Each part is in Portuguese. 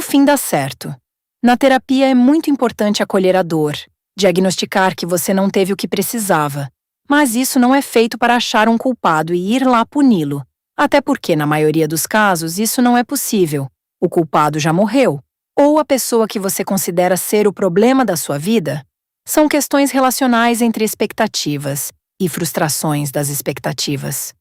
no fim dá certo. Na terapia é muito importante acolher a dor, diagnosticar que você não teve o que precisava, mas isso não é feito para achar um culpado e ir lá puni-lo, até porque, na maioria dos casos, isso não é possível. O culpado já morreu, ou a pessoa que você considera ser o problema da sua vida. São questões relacionais entre expectativas e frustrações das expectativas.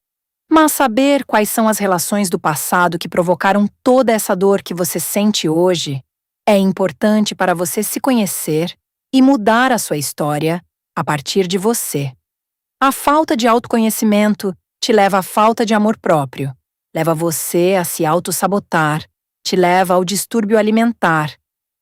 Mas saber quais são as relações do passado que provocaram toda essa dor que você sente hoje é importante para você se conhecer e mudar a sua história a partir de você. A falta de autoconhecimento te leva à falta de amor próprio, leva você a se autossabotar, te leva ao distúrbio alimentar.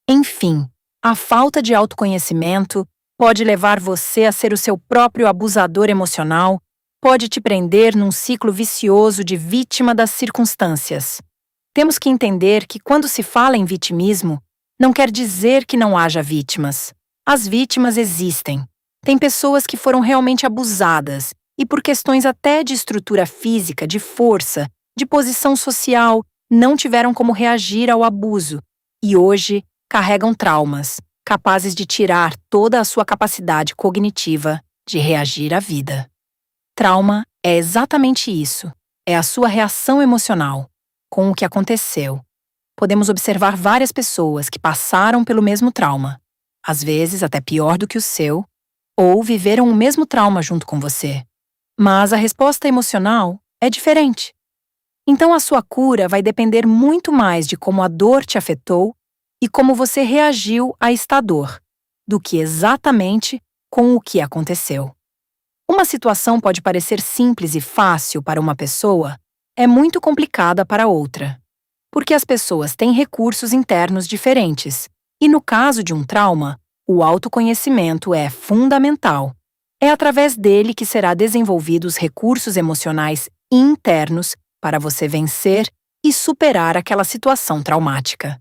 Enfim, a falta de autoconhecimento pode levar você a ser o seu próprio abusador emocional, pode te prender num ciclo vicioso de vítima das circunstâncias. Temos que entender que quando se fala em vitimismo, não quer dizer que não haja vítimas. As vítimas existem. Tem pessoas que foram realmente abusadas e por questões até de estrutura física, de força, de posição social, não tiveram como reagir ao abuso e hoje carregam traumas, capazes de tirar toda a sua capacidade cognitiva de reagir à vida. Trauma é exatamente isso, é a sua reação emocional com o que aconteceu. Podemos observar várias pessoas que passaram pelo mesmo trauma, às vezes até pior do que o seu, ou viveram o mesmo trauma junto com você. Mas a resposta emocional é diferente. Então a sua cura vai depender muito mais de como a dor te afetou e como você reagiu a esta dor, do que exatamente com o que aconteceu. Uma situação pode parecer simples e fácil para uma pessoa, é muito complicada para outra. Porque as pessoas têm recursos internos diferentes, e no caso de um trauma, o autoconhecimento é fundamental. É através dele que será desenvolvidos recursos emocionais internos para você vencer e superar aquela situação traumática.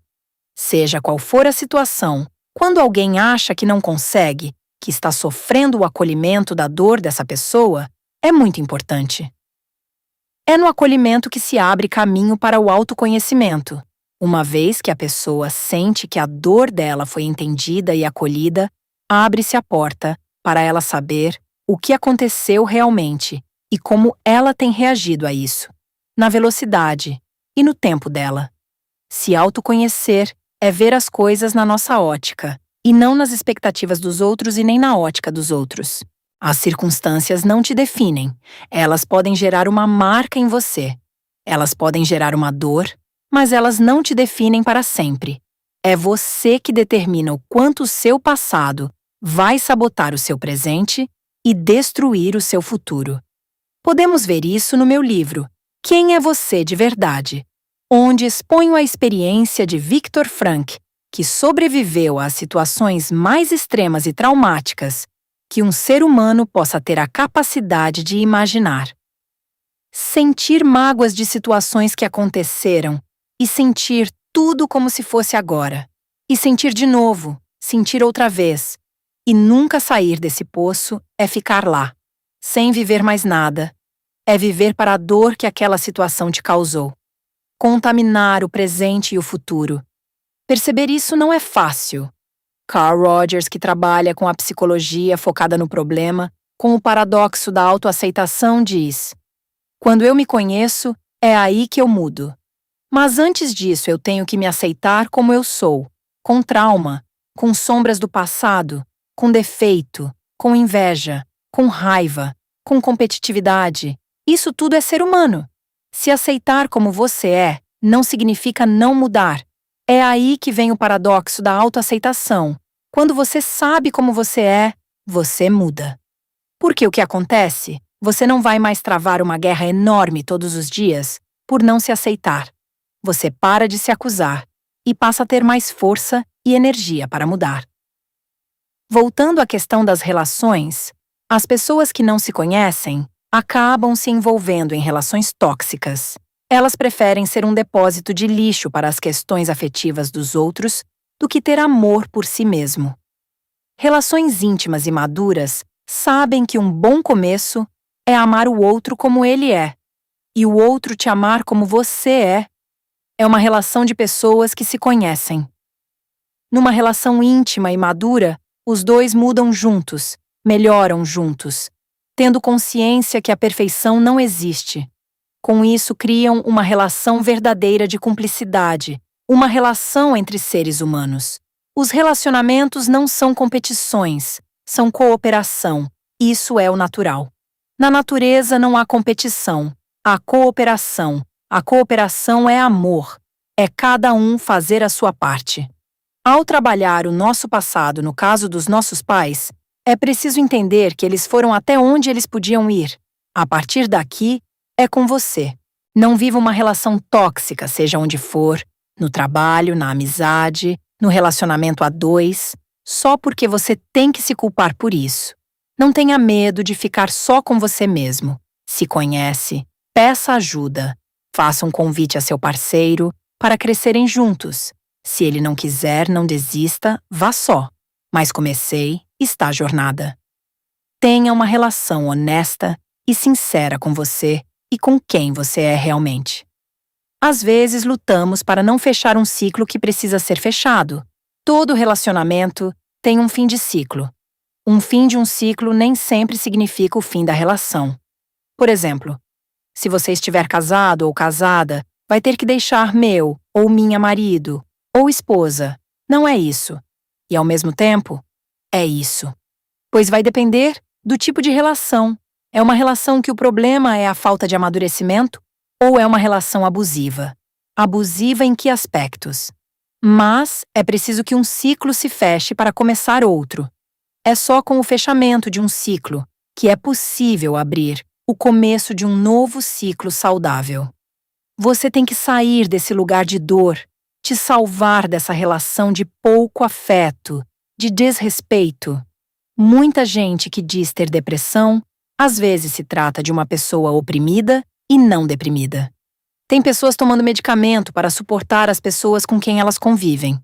Seja qual for a situação, quando alguém acha que não consegue, que está sofrendo o acolhimento da dor dessa pessoa, é muito importante. É no acolhimento que se abre caminho para o autoconhecimento. Uma vez que a pessoa sente que a dor dela foi entendida e acolhida, abre-se a porta para ela saber o que aconteceu realmente e como ela tem reagido a isso, na velocidade e no tempo dela. Se autoconhecer é ver as coisas na nossa ótica, e não nas expectativas dos outros e nem na ótica dos outros. As circunstâncias não te definem, elas podem gerar uma marca em você. Elas podem gerar uma dor, mas elas não te definem para sempre. É você que determina o quanto o seu passado vai sabotar o seu presente e destruir o seu futuro. Podemos ver isso no meu livro, Quem é Você de Verdade?, onde exponho a experiência de Viktor Frankl, que sobreviveu às situações mais extremas e traumáticas que um ser humano possa ter a capacidade de imaginar. Sentir mágoas de situações que aconteceram e sentir tudo como se fosse agora. E sentir de novo, sentir outra vez. E nunca sair desse poço é ficar lá, sem viver mais nada. É viver para a dor que aquela situação te causou. Contaminar o presente e o futuro. Perceber isso não é fácil. Carl Rogers, que trabalha com a psicologia focada no problema, com o paradoxo da autoaceitação, diz: quando eu me conheço, é aí que eu mudo. Mas antes disso eu tenho que me aceitar como eu sou, com trauma, com sombras do passado, com defeito, com inveja, com raiva, com competitividade. Isso tudo é ser humano. Se aceitar como você é, não significa não mudar. É aí que vem o paradoxo da autoaceitação. Quando você sabe como você é, você muda. Porque o que acontece? Você não vai mais travar uma guerra enorme todos os dias por não se aceitar. Você para de se acusar e passa a ter mais força e energia para mudar. Voltando à questão das relações, as pessoas que não se conhecem acabam se envolvendo em relações tóxicas. Elas preferem ser um depósito de lixo para as questões afetivas dos outros do que ter amor por si mesmo. Relações íntimas e maduras sabem que um bom começo é amar o outro como ele é, e o outro te amar como você é. É uma relação de pessoas que se conhecem. Numa relação íntima e madura, os dois mudam juntos, melhoram juntos, tendo consciência que a perfeição não existe. Com isso, criam uma relação verdadeira de cumplicidade, uma relação entre seres humanos. Os relacionamentos não são competições, são cooperação. Isso é o natural. Na natureza não há competição, há cooperação. A cooperação é amor, é cada um fazer a sua parte. Ao trabalhar o nosso passado no caso dos nossos pais, é preciso entender que eles foram até onde eles podiam ir. A partir daqui, é com você. Não viva uma relação tóxica, seja onde for, no trabalho, na amizade, no relacionamento a dois, só porque você tem que se culpar por isso. Não tenha medo de ficar só com você mesmo. Se conhece, peça ajuda. Faça um convite a seu parceiro para crescerem juntos. Se ele não quiser, não desista, vá só. Mas comecei, está a jornada. Tenha uma relação honesta e sincera com você e com quem você é realmente. Às vezes lutamos para não fechar um ciclo que precisa ser fechado. Todo relacionamento tem um fim de ciclo. Um fim de um ciclo nem sempre significa o fim da relação. Por exemplo, se você estiver casado ou casada, vai ter que deixar meu ou minha marido ou esposa. Não é isso. E ao mesmo tempo, é isso. Pois vai depender do tipo de relação. É uma relação que o problema é a falta de amadurecimento ou é uma relação abusiva? Abusiva em que aspectos? Mas é preciso que um ciclo se feche para começar outro. É só com o fechamento de um ciclo que é possível abrir o começo de um novo ciclo saudável. Você tem que sair desse lugar de dor, te salvar dessa relação de pouco afeto, de desrespeito. Muita gente que diz ter depressão, às vezes se trata de uma pessoa oprimida e não deprimida. Tem pessoas tomando medicamento para suportar as pessoas com quem elas convivem.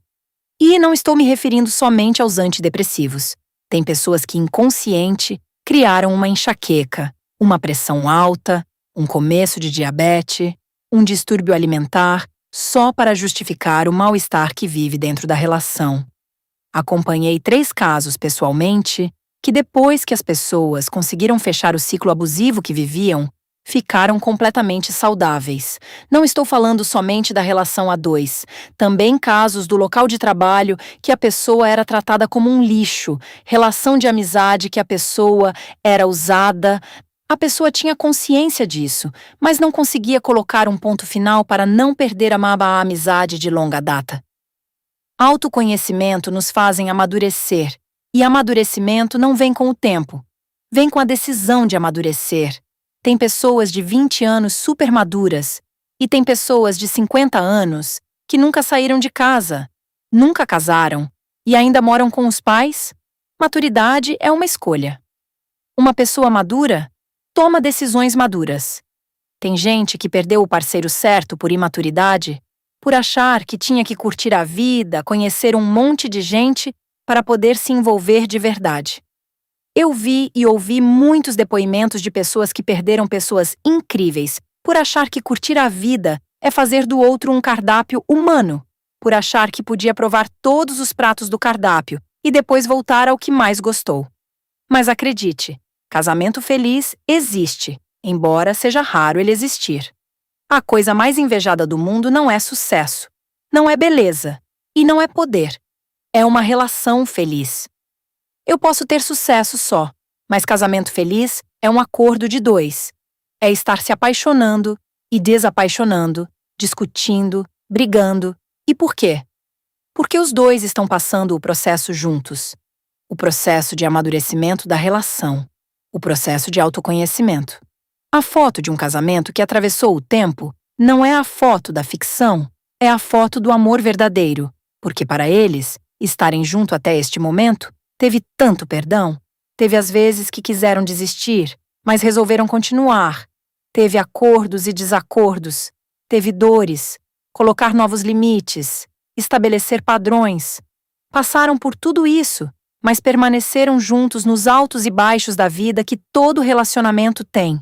E não estou me referindo somente aos antidepressivos. Tem pessoas que, inconsciente, criaram uma enxaqueca, uma pressão alta, um começo de diabetes, um distúrbio alimentar, só para justificar o mal-estar que vive dentro da relação. Acompanhei 3 casos pessoalmente que, depois que as pessoas conseguiram fechar o ciclo abusivo que viviam, ficaram completamente saudáveis. Não estou falando somente da relação a 2, também casos do local de trabalho que a pessoa era tratada como um lixo, relação de amizade que a pessoa era usada. A pessoa tinha consciência disso, mas não conseguia colocar um ponto final para não perder a amizade de longa data. Autoconhecimento nos fazem amadurecer, e amadurecimento não vem com o tempo, vem com a decisão de amadurecer. Tem pessoas de 20 anos super maduras e tem pessoas de 50 anos que nunca saíram de casa, nunca casaram e ainda moram com os pais. Maturidade é uma escolha. Uma pessoa madura toma decisões maduras. Tem gente que perdeu o parceiro certo por imaturidade, por achar que tinha que curtir a vida, conhecer um monte de gente para poder se envolver de verdade. Eu vi e ouvi muitos depoimentos de pessoas que perderam pessoas incríveis por achar que curtir a vida é fazer do outro um cardápio humano, por achar que podia provar todos os pratos do cardápio e depois voltar ao que mais gostou. Mas acredite, casamento feliz existe, embora seja raro ele existir. A coisa mais invejada do mundo não é sucesso, não é beleza e não é poder. É uma relação feliz. Eu posso ter sucesso só, mas casamento feliz é um acordo de 2. É estar se apaixonando e desapaixonando, discutindo, brigando. E por quê? Porque os 2 estão passando o processo juntos. O processo de amadurecimento da relação. O processo de autoconhecimento. A foto de um casamento que atravessou o tempo não é a foto da ficção, é a foto do amor verdadeiro, porque para eles, estarem junto até este momento, teve tanto perdão, teve as vezes que quiseram desistir, mas resolveram continuar, teve acordos e desacordos, teve dores, colocar novos limites, estabelecer padrões. Passaram por tudo isso, mas permaneceram juntos nos altos e baixos da vida que todo relacionamento tem.